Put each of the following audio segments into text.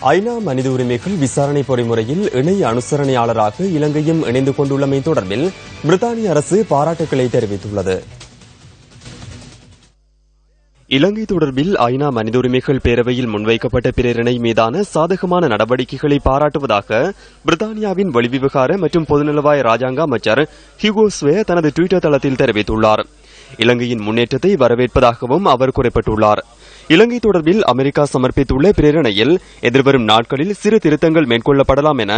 ஐநா மனித உரிமைகள் விசாரணை பொறிமுறையில் இணை அனுசரணையாளராக இலங்கையும் இணைந்து கொண்டுள்ளமை தொடர்பில் பிரித்தானிய அரசு பாராட்டுக்களை தெரிவித்துள்ளது. இலங்கை தொடர்பில் ஐநா மனித உரிமைகள் பேரவையில் முன்வைக்கப்பட்ட பிரேரணை மீதான சாதகமான நடவடிக்கைகளை பாராட்டுவதாக பிரித்தானியாவின் வெளிவிவகார மற்றும் பொதுநலவாய ராஜாங்க அமைச்சர் ஹியூகோ ஸ்வே தனது டுவிட்டர் தளத்தில் தெரிவித்துள்ளார். இலங்கையின் முன்னேற்றத்தை வரவேற்பதாகவும் அவர் குறிப்பிட்டுள்ளார். இலங்கை தொடர்பில் அமெரிக்கா சமர்ப்பித்துள்ள பிரேரணையில் எதிர்வரும் நாட்களில் சிறு திருத்தங்கள் மேற்கொள்ளப்படலாம் என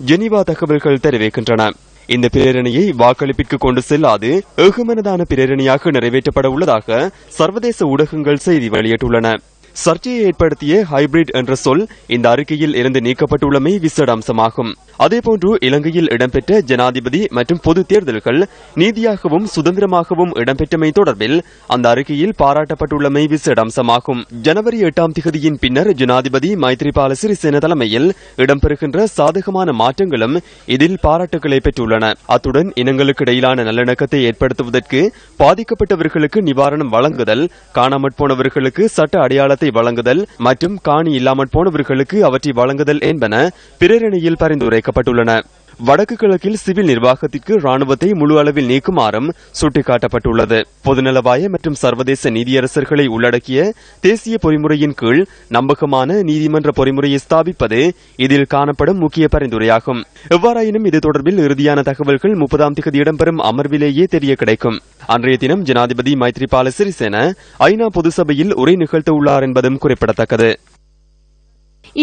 ஜெனீவா தகவல்கள் தெரிவிக்கின்றன. இந்த பிரேரணையை வாக்களிப்பிற்கு கொண்டு செல்லாது ஏகமனதான பிரேரணையாக நிறைவேற்றப்பட உள்ளதாக சர்வதேச ஊடகங்கள் செய்தி வெளியிட்டுள்ளன. சர்ச்சையை ஏற்படுத்திய ஹைபிரிட் என்ற சொல் இந்த அறிக்கையில் இருந்து நீக்கப்பட்டுள்ளமை விசேட அம்சமாகும். அதேபோன்று இலங்கையில் இடம்பெற்ற ஜனாதிபதி மற்றும் பொது தேர்தல்கள் நீதியாகவும் சுதந்திரமாகவும் இடம்பெற்றமை தொடர்பில் அந்த அறிக்கையில் பாராட்டப்பட்டுள்ளமை விசேட அம்சமாகும். ஜனவரி 8ஆம் தேதியின் பின்னர் ஜனாதிபதி மைத்ரிபால சிறிசேன தலைமையில் இடம்பெறுகின்ற சாதகமான மாற்றங்களும் இதில் பாராட்டுகளை பெற்றுள்ளன. அத்துடன் இனங்களுக்கு இடையிலான நல்லிணக்கத்தை ஏற்படுத்துவதற்கு பாதிக்கப்பட்டவர்களுக்கு நிவாரணம் வழங்குதல், காணாமற் போனவர்களுக்கு சட்ட அடையாளத்தை வழங்குதல் மற்றும் காணி இல்லாமற் போனவர்களுக்கு அவற்றை வழங்குதல் என்பன பிரேரணையில் பரிந்துரைக்கப்பட்டுள்ளன. வடக்கு கிழக்கில் சிவில் நிர்வாகத்திற்கு ராணுவத்தை முழு அளவில் நீக்குமாறும் சுட்டிக்காட்டப்பட்டுள்ளது. பொதுநலவாய மற்றும் சர்வதேச நீதியரசர்களை உள்ளடக்கிய தேசிய பொறிமுறையின் கீழ் நம்பகமான நீதிமன்ற பொறிமுறையை ஸ்தாபிப்பது இதில் காணப்படும் முக்கிய பரிந்துரையாகும். எவ்வாறாயினும் இது தொடர்பில் இறுதியான தகவல்கள் 30ஆம் தேதி இடம்பெறும் அமர்விலேயே தெரிய கிடைக்கும். அன்றைய தினம் ஜனாதிபதி மைத்ரிபால சிறிசேன ஐநா பொதுசபையில் உரை நிகழ்த்தவுள்ளார் என்பதும் குறிப்பிடத்தக்கது.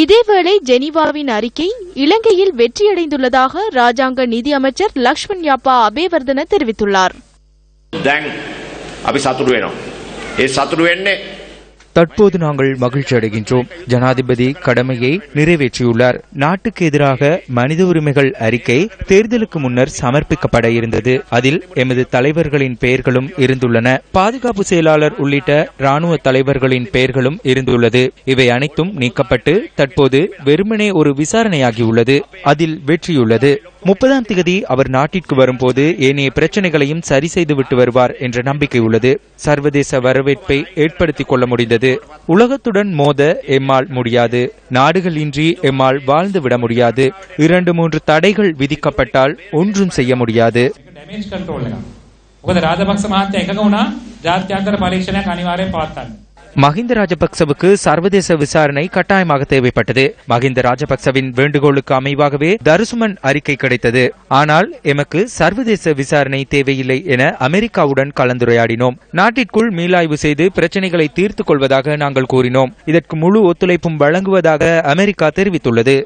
இதேவேளை ஜெனீவாவின் அறிக்கை இலங்கையில் வெற்றியடைந்துள்ளதாக ராஜாங்க நிதி அமைச்சர் லக்ஷ்மண் யாப்பா அபேவர்தன தெரிவித்துள்ளார். தற்போது நாங்கள் மகிழ்ச்சி அடைகின்றோம். ஜனாதிபதி கடமையை நிறைவேற்றியுள்ளார். நாட்டுக்கு எதிராக மனித உரிமைகள் அறிக்கை தேர்தலுக்கு முன்னர் சமர்ப்பிக்கப்பட இருந்தது. அதில் எமது தலைவர்களின் பெயர்களும் இருந்துள்ளன. பாதுகாப்பு செயலாளர் உள்ளிட்ட ராணுவ தலைவர்களின் பெயர்களும் இருந்துள்ளது. இவை அனைத்தும் நீக்கப்பட்டு தற்போது வெறுமனே ஒரு விசாரணையாகியுள்ளது. அதில் வெற்றியுள்ளது. 30ஆம் தேதி அவர் நாட்டிற்கு வரும்போது ஏனைய பிரச்சனைகளையும் சரி செய்துவிட்டு வருவார் என்ற நம்பிக்கை உள்ளது. சர்வதேச வரவேற்பை ஏற்படுத்திக் கொள்ள முடிந்தது. உலகத்துடன் மோத எம்மால் முடியாது. நாடுகள் இன்றி எம்மால் வாழ்ந்துவிட முடியாது. 2-3 தடைகள் விதிக்கப்பட்டால் ஒன்றும் செய்ய முடியாது. மஹிந்த ராஜபக்சவுக்கு சர்வதேச விசாரணை கட்டாயமாக தேவைப்பட்டது. மஹிந்த ராஜபக்சவின் வேண்டுகோளுக்கு அமைவாகவே தருசுமன் அறிக்கை கிடைத்தது. ஆனால் எமக்கு சர்வதேச விசாரணை தேவையில்லை என அமெரிக்காவுடன் கலந்துரையாடினோம். நாட்டிற்குள் மீளாய்வு செய்து பிரச்சனைகளை தீர்த்துக் கொள்வதாக நாங்கள் கூறினோம். இதற்கு முழு ஒத்துழைப்பும் வழங்குவதாக அமெரிக்கா தெரிவித்துள்ளது.